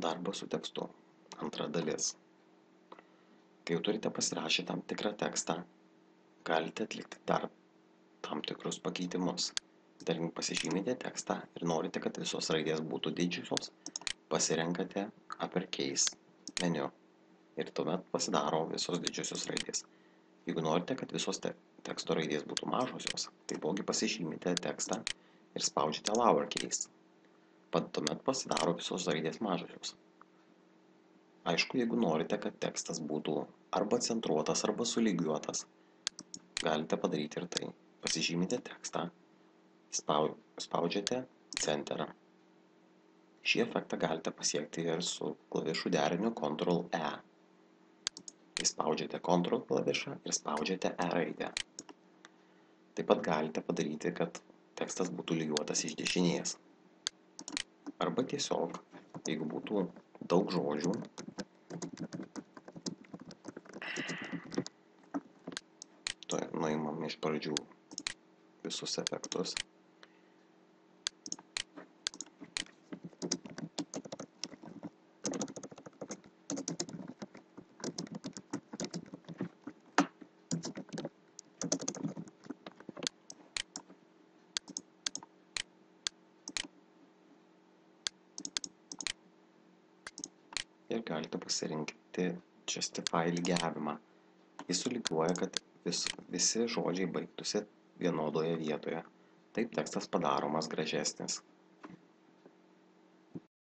Darbas su tekstu. Antra dalis. Kai jau turite pasirašę tam tikrą tekstą, galite atlikti dar tam tikrus pakeitimus. Tarkim, pasižymite tekstą ir norite, kad visos raidės būtų didžiosios, pasirenkate Uppercase meniu ir tuomet pasidaro visos didžiosios raidės. Jeigu norite, kad visos teksto raidės būtų mažosios, taipogi pasižymite tekstą ir spaudžiate Lowercase. Tuomet pasidaro visos raidės mažosios. Aišku, jeigu norite, kad tekstas būtų arba centruotas, arba sulygiuotas, galite padaryti ir tai. Pasižymite tekstą, spaudžiate Center. Šį efektą galite pasiekti ir su klavišų deriniu Ctrl-E. Spaudžiate Ctrl klavišą ir spaudžiate E raidę. Taip pat galite padaryti, kad tekstas būtų lygiuotas iš dešinės. Arba tiesiog, jeigu būtų daug žodžių, nuimam iš pradžių visus efektus. Ir galite pasirinkti Justify lygiavimą. Jis sulygiuoja, kad visi žodžiai baigtųsi vienodoje vietoje. Taip tekstas padaromas gražesnis.